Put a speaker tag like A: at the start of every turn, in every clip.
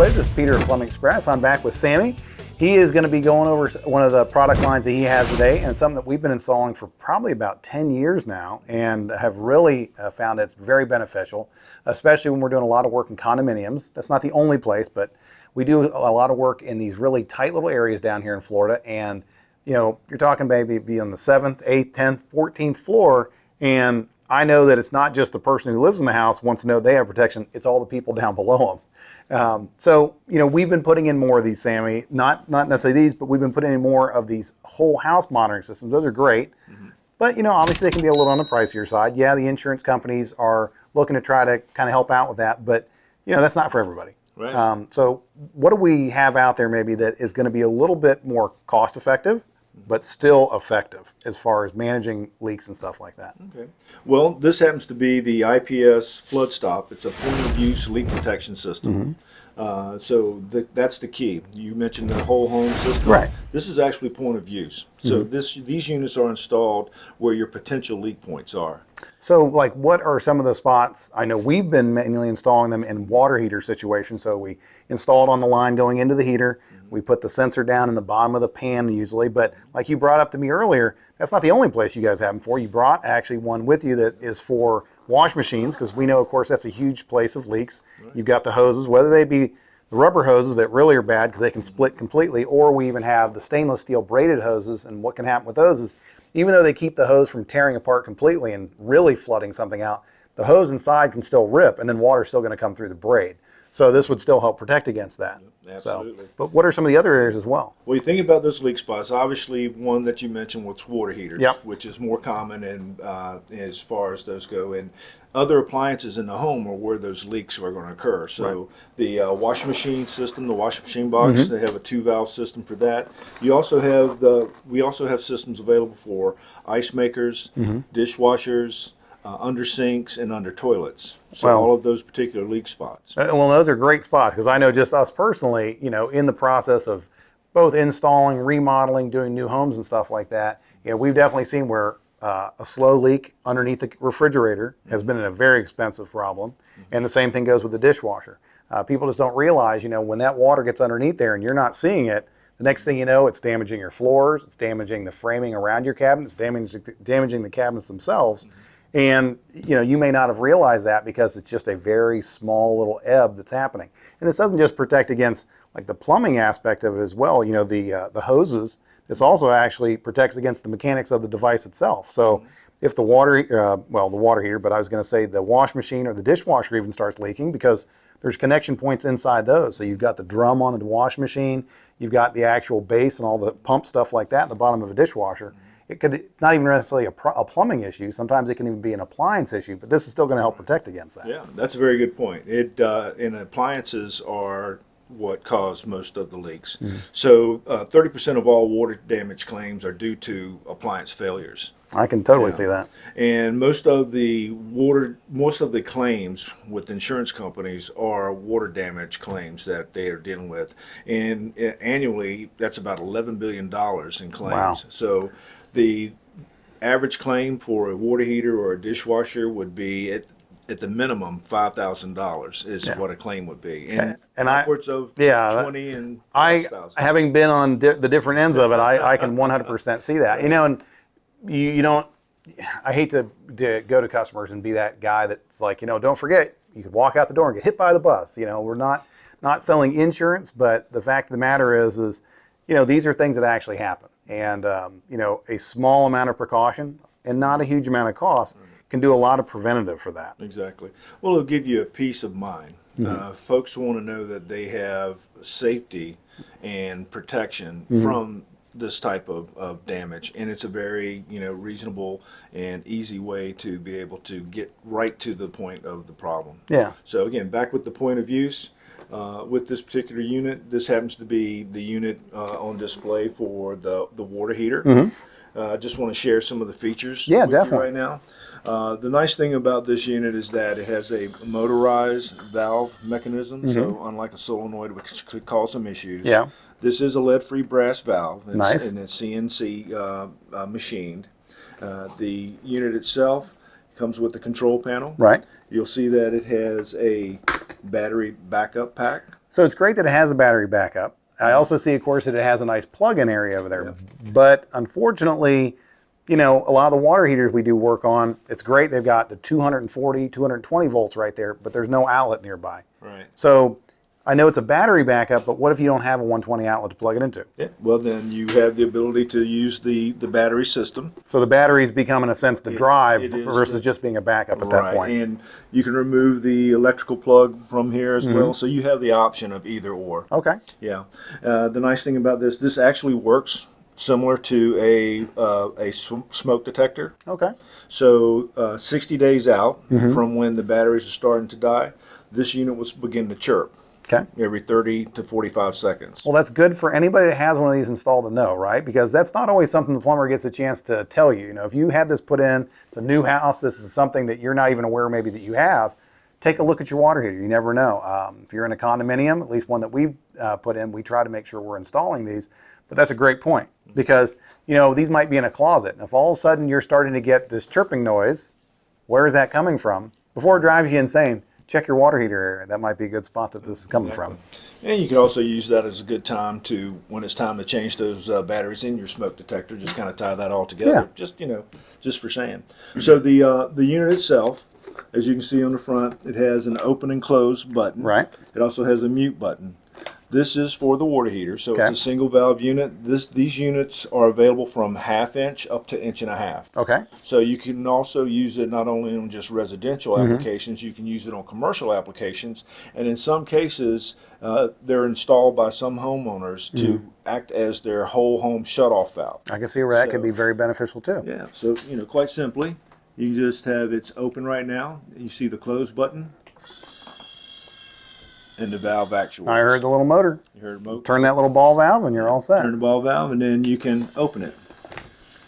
A: everybody. This is Peter at Plumbing Express. I'm back with Sammy. He is going to be going over one of the product lines that he has today, and something that we've been installing for probably about 10 years now and have really found it's very beneficial, especially when we're doing a lot of work in condominiums. That's not the only place, but we do a lot of work in these really tight little areas down here in Florida. And you know, you're talking maybe be on the 7th, 8th, 10th, 14th floor, and I know that it's not just the person who lives in the house wants to know they have protection, it's all the people down below them. So, you know, we've been putting in more of these, Sammy, not necessarily these, but we've been putting in more of these whole house monitoring systems. Those are great, but, you know, obviously they can be a little on the pricier side. Yeah, the insurance companies are looking to try to kind of help out with that, but, you know, that's not for everybody.
B: Right.
A: So what do we have out there maybe that is going to be a little bit more cost effective, but still effective as far as managing leaks and stuff like that?
B: Okay. Well, this happens to be the IPS Floodstop. It's a point-of-use leak protection system. That's the key. You mentioned the whole home system.
A: Right.
B: This is actually point of use. So these units are installed where your potential leak points are.
A: So, like, what are some of the spots? I know we've been manually installing them in water heater situations. So we install it on the line going into the heater. We put the sensor down in the bottom of the pan usually. But like you brought up to me earlier, that's not the only place you guys have them for. You brought actually one with you that is for wash machines, because we know, of course, that's a huge place of leaks. Right. You've got the hoses, whether they be the rubber hoses that really are bad because they can split completely, or we even have the stainless steel braided hoses. And what can happen with those is, even though they keep the hose from tearing apart completely and really flooding something out, the hose inside can still rip, and then water's still going to come through the braid. So this would still help protect against that.
B: Absolutely.
A: So, but what are some of the other areas as well?
B: Well, you think about those leak spots. Obviously, one that you mentioned was water heaters,
A: Yep.
B: which is more common and as far as those go. And other appliances in the home are where those leaks are going to occur. So the washing machine system, the washing machine box, they have a 2-valve system for that. You also have we also have systems available for ice makers, dishwashers, under sinks, and under toilets. So all of those particular leak spots.
A: Well, those are great spots, because I know just us personally, you know, in the process of both installing, remodeling, doing new homes and stuff like that, you know, we've definitely seen where a slow leak underneath the refrigerator has been a very expensive problem. And the same thing goes with the dishwasher. People just don't realize, you know, when that water gets underneath there and you're not seeing it, the next thing you know, it's damaging your floors, it's damaging the framing around your cabinets, damaging the cabinets themselves. And, you know, you may not have realized that because it's just a very small little ebb that's happening. And this doesn't just protect against like the plumbing aspect of it as well. You know, the hoses, this also actually protects against the mechanics of the device itself. So if the water, the water heater, but I was going to say the wash machine or the dishwasher even starts leaking, because there's connection points inside those. So you've got the drum on the wash machine, you've got the actual base and all the pump stuff like that in the bottom of a dishwasher. It could not even necessarily a plumbing issue. Sometimes it can even be an appliance issue, but this is still going to help protect against that.
B: Yeah, that's a very good point. And appliances are what cause most of the leaks. So 30% of all water damage claims are due to appliance failures.
A: I can totally see that.
B: And most of the claims with insurance companies are water damage claims that they are dealing with. And annually, that's about $11 billion in claims.
A: Wow.
B: So the average claim for a water heater or a dishwasher would be at the minimum $5,000 is what a claim would be, and upwards of 20 and $5,000.
A: Having been on the different ends of it, I can 100% see that. You know, and you don't. I hate to go to customers and be that guy that's like, you know, don't forget, you could walk out the door and get hit by the bus. You know, we're not selling insurance, but the fact of the matter is, you know, these are things that actually happen. And, you know, a small amount of precaution and not a huge amount of cost can do a lot of preventative for that.
B: Exactly. Well, it'll give you a peace of mind. Folks want to know that they have safety and protection from this type of damage. And it's a very, you know, reasonable and easy way to be able to get right to the point of the problem.
A: Yeah.
B: So again, back with the point of use. With this particular unit, this happens to be the unit on display for the water heater. I just want to share some of the features with you right now. The nice thing about this unit is that it has a motorized valve mechanism, so unlike a solenoid, which could cause some issues, this is a lead-free brass valve, and it's CNC machined. The unit itself comes with the control panel.
A: Right.
B: You'll see that it has a battery backup pack.
A: So it's great that it has a battery backup. I also see, of course, that it has a nice plug-in area over there. But unfortunately, you know, a lot of the water heaters we do work on, it's great. They've got the 240, 220 volts right there, but there's no outlet nearby.
B: Right.
A: So I know it's a battery backup, but what if you don't have a 120 outlet to plug it into?
B: Yeah. Well, then you have the ability to use the battery system.
A: So the batteries become, in a sense, the drive
B: it is
A: versus just being a backup at that point.
B: And you can remove the electrical plug from here as well. So you have the option of either or.
A: Okay.
B: Yeah. The nice thing about this actually works similar to a smoke detector.
A: Okay.
B: So 60 days out from when the batteries are starting to die, this unit will begin to chirp.
A: Okay.
B: Every 30 to 45 seconds.
A: Well, that's good for anybody that has one of these installed to know, right? Because that's not always something the plumber gets a chance to tell you. You know, if you had this put in, it's a new house, this is something that you're not even aware maybe that you have, take a look at your water heater. You never know. If you're in a condominium, at least one that we've put in, we try to make sure we're installing these. But that's a great point because, you know, these might be in a closet. And if all of a sudden you're starting to get this chirping noise, where is that coming from? Before it drives you insane, check your water heater area. That might be a good spot that this is coming from.
B: And you can also use that as a good time to, when it's time to change those batteries in your smoke detector, just kind of tie that all together.
A: Yeah.
B: Just, you know, just for saying. So the unit itself, as you can see on the front, it has an open and close button.
A: Right.
B: It also has a mute button. This is for the water heater, so
A: Okay.
B: it's a single valve unit. These units are available from 1/2 inch up to 1.5 inches.
A: Okay.
B: So you can also use it not only on just residential applications, you can use it on commercial applications, and in some cases, they're installed by some homeowners to act as their whole home shutoff valve.
A: I can see where that could be very beneficial too.
B: Yeah, so you know, quite simply, you just have it's open right now. You see the close button, and the valve actuates.
A: I heard the little motor.
B: You heard the motor.
A: Turn that little ball valve and you're all set.
B: Turn the ball valve, and then you can open it.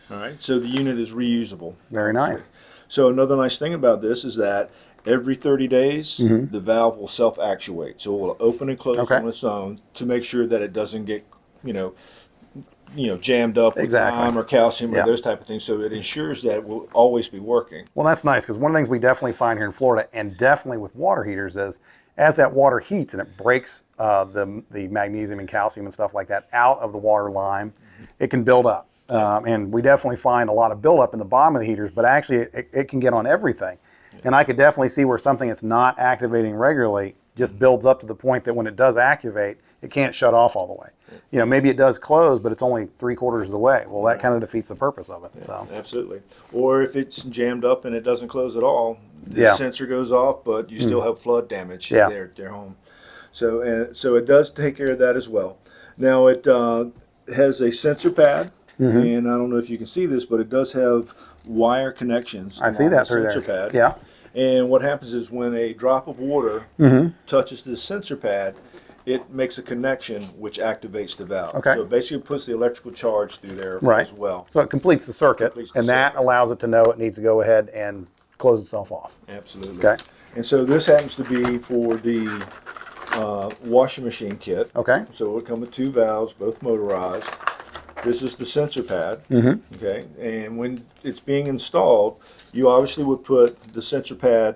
B: All right, so the unit is reusable.
A: Very nice.
B: So another nice thing about this is that every 30 days, the valve will self-actuate. So it will open and close on its own to make sure that it doesn't get, you know, jammed up with lime or calcium or those type of things. So it ensures that it will always be working.
A: Well, that's nice because one of the things we definitely find here in Florida, and definitely with water heaters, is as that water heats and it breaks the magnesium and calcium and stuff like that out of the water line, it can build up. And we definitely find a lot of buildup in the bottom of the heaters, but actually it can get on everything. And I could definitely see where something that's not activating regularly just builds up to the point that when it does activate, it can't shut off all the way. You know, maybe it does close, but it's only 3/4 of the way. Well, that kind of defeats the purpose of it.
B: Yeah,
A: so
B: absolutely. Or if it's jammed up and it doesn't close at all, the sensor goes off, but you still have flood damage there at their home. So, so it does take care of that as well. Now it has a sensor pad, and I don't know if you can see this, but it does have wire connections.
A: I see that through
B: sensor
A: there.
B: pad.
A: Yeah.
B: And what happens is when a drop of water touches this sensor pad, it makes a connection which activates the valve.
A: Okay.
B: So it basically puts the electrical charge through there as well.
A: So it completes the circuit, that allows it to know it needs to go ahead and close itself off.
B: Absolutely.
A: Okay.
B: And so this happens to be for the washing machine kit.
A: Okay.
B: So it will come with 2 valves, both motorized. This is the sensor pad. Okay. And when it's being installed, you obviously would put the sensor pad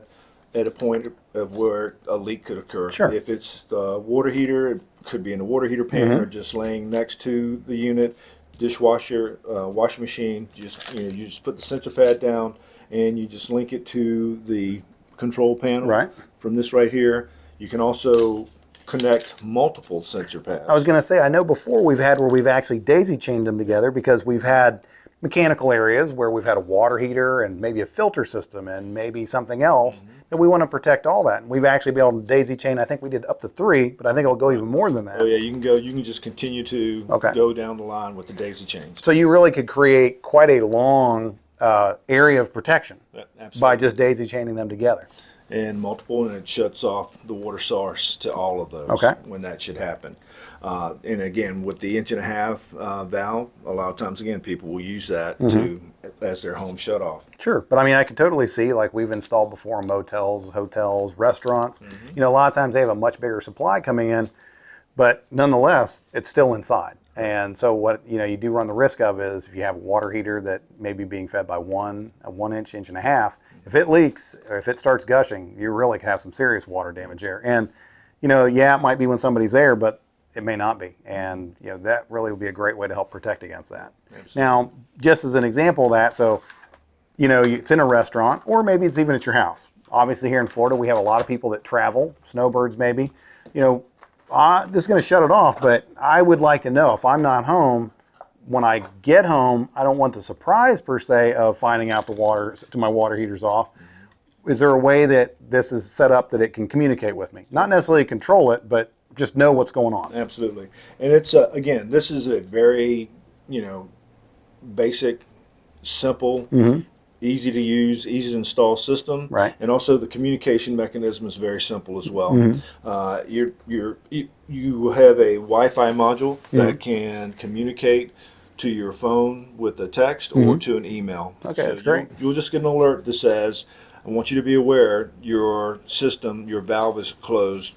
B: at a point of where a leak could occur.
A: Sure.
B: If it's the water heater, it could be in the water heater pan or just laying next to the unit. Dishwasher, washing machine. You just put the sensor pad down and you just link it to the control panel.
A: Right.
B: From this right here, you can also connect multiple sensor pads.
A: I was going to say, I know before we've had where we've actually daisy chained them together because we've had mechanical areas where we've had a water heater and maybe a filter system and maybe something else that we want to protect all that. And we've actually been able to daisy chain, I think we did up to 3, but I think it'll go even more than that.
B: Oh yeah, you can just continue to go down the line with the daisy chains.
A: So you really could create quite a long area of protection by just daisy chaining them together.
B: And multiple, and it shuts off the water source to all of those when that should happen. And again, with the 1.5 inch valve, a lot of times, again, people will use that as their home shut off.
A: Sure, but I mean, I can totally see, like we've installed before in motels, hotels, restaurants. You know, a lot of times they have a much bigger supply coming in, but nonetheless, it's still inside. And so what you do run the risk of is if you have a water heater that may be being fed by a 1 inch, 1.5 inches, if it leaks or if it starts gushing, you really can have some serious water damage there. And yeah, it might be when somebody's there, but it may not be. And that really would be a great way to help protect against that. Absolutely. Now, just as an example of that, so it's in a restaurant, or maybe it's even at your house. Obviously, here in Florida, we have a lot of people that travel, snowbirds maybe. This is going to shut it off, but I would like to know if I'm not home, when I get home, I don't want the surprise per se of finding out my water heater's off. Is there a way that this is set up that it can communicate with me? Not necessarily control it, but just know what's going on.
B: Absolutely. And it's, again, this is a very, basic, simple, easy to use, easy to install system.
A: Right.
B: And also the communication mechanism is very simple as well. You have a Wi-Fi module that can communicate to your phone with a text or to an email.
A: Okay, so that's great.
B: You'll just get an alert that says, I want you to be aware your system, your valve is closed.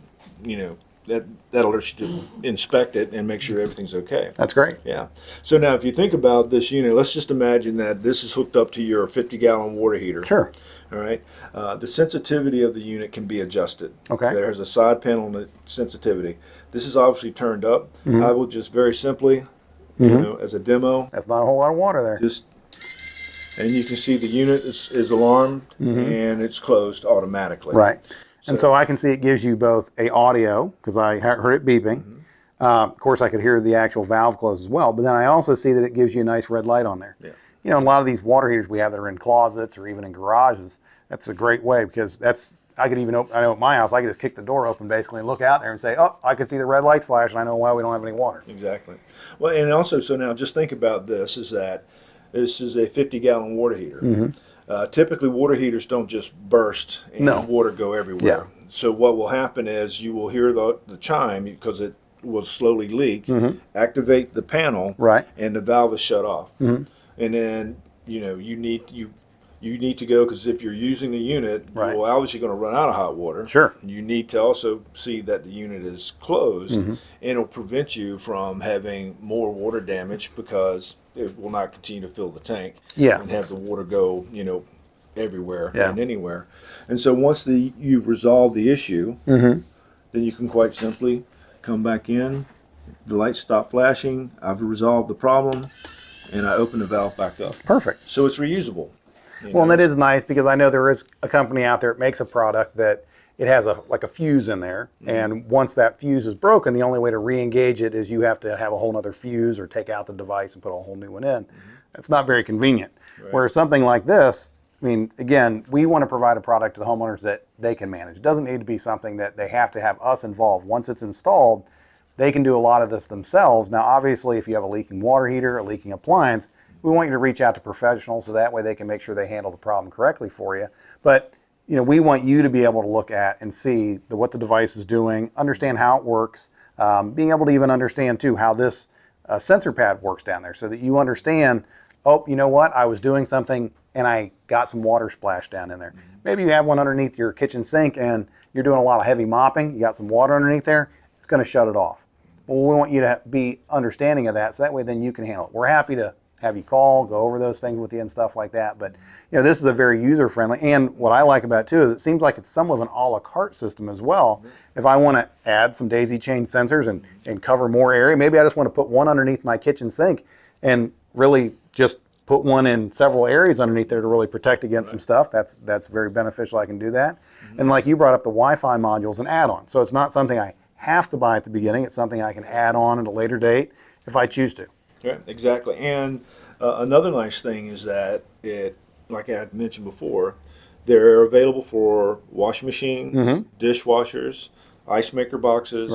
B: That alerts you to inspect it and make sure everything's okay.
A: That's great.
B: Yeah. So now if you think about this unit, let's just imagine that this is hooked up to your 50-gallon water heater.
A: Sure.
B: All right. The sensitivity of the unit can be adjusted.
A: Okay.
B: There's a side panel on the sensitivity. This is obviously turned up. I will just very simply, as a demo.
A: That's not a whole lot of water there.
B: And you can see the unit is alarmed and it's closed automatically.
A: Right. And so I can see it gives you both a audio, because I heard it beeping. Of course, I could hear the actual valve close as well. But then I also see that it gives you a nice red light on there. Yeah. A lot of these water heaters we have that are in closets or even in garages, that's a great way, because I could even open, I know at my house, I could just kick the door open basically and look out there and say, oh, I can see the red lights flash and I know why we don't have any water.
B: Exactly. Well, and also, so now just think about this, is that this is a 50-gallon water heater. Typically, water heaters don't just burst and water go everywhere.
A: Yeah. So
B: what will happen is you will hear the chime, because it will slowly leak, activate the panel, and the valve is shut off. And then you need to go, because if you're using the unit, you're obviously going to run out of hot water.
A: Sure.
B: You need to also see that the unit is closed, and it'll prevent you from having more water damage, because it will not continue to fill the tank and have the water go, everywhere and anywhere. And so once you've resolved the issue, then you can quite simply come back in, the lights stop flashing, I've resolved the problem, and I open the valve back up.
A: Perfect.
B: So it's reusable.
A: Well, and that is nice, because I know there is a company out there that makes a product that it has like a fuse in there, and once that fuse is broken, the only way to re-engage it is you have to have a whole other fuse or take out the device and put a whole new one in. That's not very convenient. Whereas something like this, I mean, again, we want to provide a product to the homeowners that they can manage. It doesn't need to be something that they have to have us involved. Once it's installed, they can do a lot of this themselves. Now, obviously, if you have a leaking water heater, a leaking appliance, we want you to reach out to professionals, so that way they can make sure they handle the problem correctly for you. But we want you to be able to look at and see what the device is doing, understand how it works, being able to even understand too how this sensor pad works down there, so that you understand, oh, you know what, I was doing something and I got some water splashed down in there. Maybe you have one underneath your kitchen sink and you're doing a lot of heavy mopping, you got some water underneath there, it's going to shut it off. Well, we want you to be understanding of that, so that way then you can handle it. We're happy to have you call, go over those things with you and stuff like that. But this is a very user-friendly, and what I like about it too is it seems like it's somewhat of an a la carte system as well. If I want to add some daisy chain sensors and cover more area, maybe I just want to put one underneath my kitchen sink and really just put one in several areas underneath there to really protect against some stuff. That's very beneficial. I can do that. And like you brought up, the Wi-Fi module is an add-on. So it's not something I have to buy at the beginning. It's something I can add on at a later date if I choose to.
B: Yeah, exactly. And another nice thing is that like I had mentioned before, they're available for washing machines, dishwashers, ice maker boxes,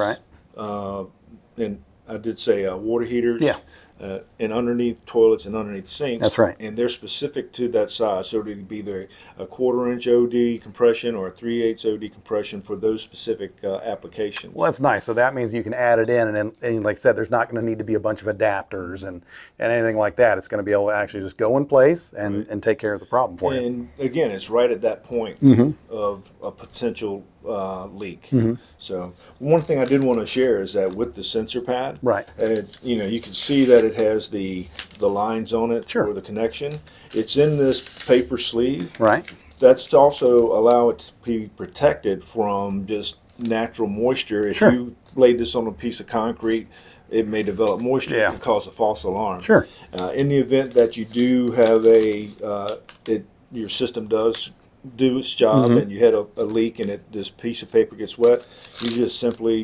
B: and I did say water heaters, and underneath toilets and underneath sinks.
A: That's right.
B: And they're specific to that size, so it'd be either a 1/4-inch OD compression or a 3/8 OD compression for those specific applications.
A: Well, that's nice. So that means you can add it in, and like I said, there's not going to need to be a bunch of adapters and anything like that. It's going to be able to actually just go in place and take care of the problem for you.
B: And again, it's right at that point of a potential leak. So one thing I did want to share is that with the sensor pad, you can see that it has the lines on it for the connection. It's in this paper sleeve.
A: Right.
B: That's to also allow it to be protected from just natural moisture. If
A: Sure.
B: you laid this on a piece of concrete, it may develop moisture
A: Yeah.
B: and cause a false alarm.
A: Sure.
B: In the event that you do have your system does do its job and you had a leak and this piece of paper gets wet, you just simply,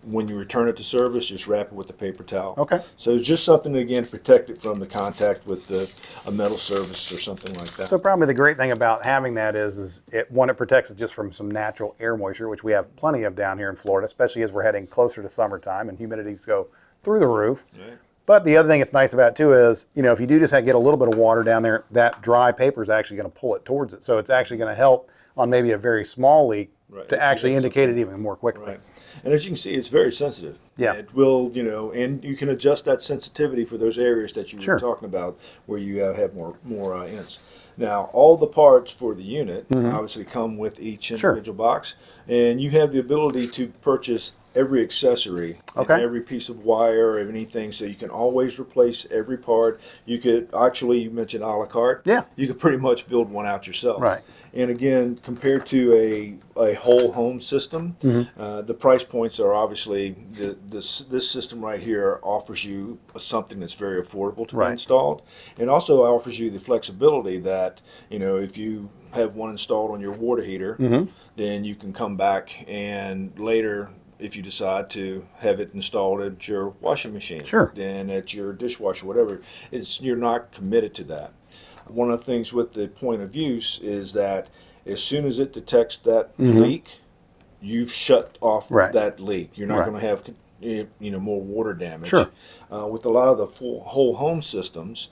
B: when you return it to service, just wrap it with a paper towel.
A: Okay.
B: So it's just something, again, to protect it from the contact with a metal surface or something like that.
A: So probably the great thing about having that is it protects it just from some natural air moisture, which we have plenty of down here in Florida, especially as we're heading closer to summertime and humidities go through the roof.
B: Right.
A: But the other thing that's nice about it too is, if you do just get a little bit of water down there, that dry paper is actually going to pull it towards it. So it's actually going to help on maybe a very small leak to actually indicate it even more quickly.
B: Right. And as you can see, it's very sensitive.
A: Yeah.
B: It will, and you can adjust that sensitivity for those areas that you were talking about where you have more inch. Now, all the parts for the unit obviously come with each individual box, and you have the ability to purchase every accessory, and every piece of wire or anything, so you can always replace every part. You could actually, you mentioned a la carte.
A: Yeah.
B: You could pretty much build one out yourself.
A: Right.
B: And again, compared to a whole home system, the price points are obviously this system right here offers you something that's very affordable to be installed, and also offers you the flexibility that if you have one installed on your water heater, then you can come back and later, if you decide to have it installed at your washing machine, then at your dishwasher, whatever, you're not committed to that. One of the things with the point of use is that as soon as it detects that leak, you've shut off that leak. You're not going to have more water damage.
A: Sure.
B: With a lot of the whole home systems,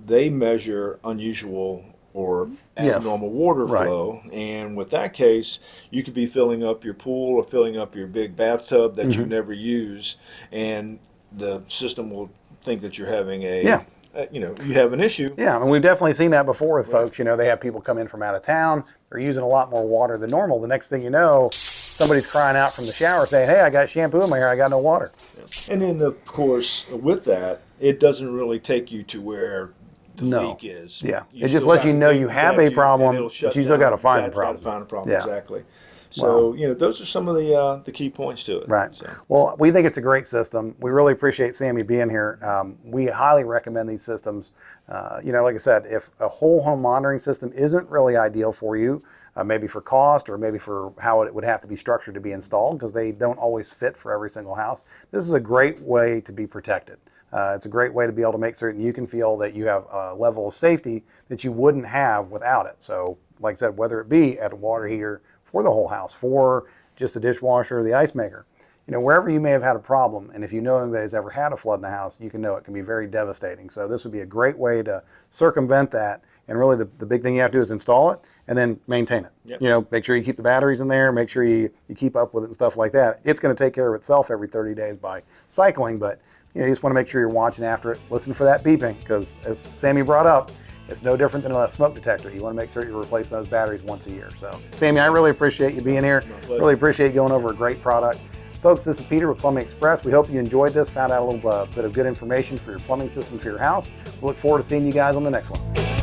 B: they measure unusual or abnormal water flow, and with that case, you could be filling up your pool or filling up your big bathtub that you never use, and the system will think that you're having you have an issue.
A: Yeah, and we've definitely seen that before with folks. They have people come in from out of town. They're using a lot more water than normal. The next thing you know, somebody's crying out from the shower saying, "Hey, I got shampoo in my hair. I got no water."
B: Yeah. And then, of course, with that, it doesn't really take you to where the leak is.
A: Yeah, it just lets you know you have a problem, but you still got to find the problem.
B: Got to find a problem, exactly. So, those are some of the key points to it.
A: Right.
B: So.
A: Well, we think it's a great system. We really appreciate Sammy being here. We highly recommend these systems. Like I said, if a whole home monitoring system isn't really ideal for you, maybe for cost or maybe for how it would have to be structured to be installed, because they don't always fit for every single house, this is a great way to be protected. It's a great way to be able to make certain you can feel that you have a level of safety that you wouldn't have without it. So, like I said, whether it be at a water heater for the whole house, for just the dishwasher or the ice maker, wherever you may have had a problem, and if you know anybody's ever had a flood in the house, you can know it can be very devastating. So this would be a great way to circumvent that. And really the big thing you have to do is install it and then maintain it.
B: Yep.
A: Make sure you keep the batteries in there, make sure you keep up with it and stuff like that. It's going to take care of itself every 30 days by cycling, but you just want to make sure you're watching after it. Listen for that beeping, because as Sammy brought up, it's no different than a smoke detector. You want to make sure you're replacing those batteries once a year. So, Sammy, I really appreciate you being here. Really appreciate going over a great product. Folks, this is Peter with Plumbing Express. We hope you enjoyed this, found out a little bit of good information for your plumbing system for your house. We look forward to seeing you guys on the next one.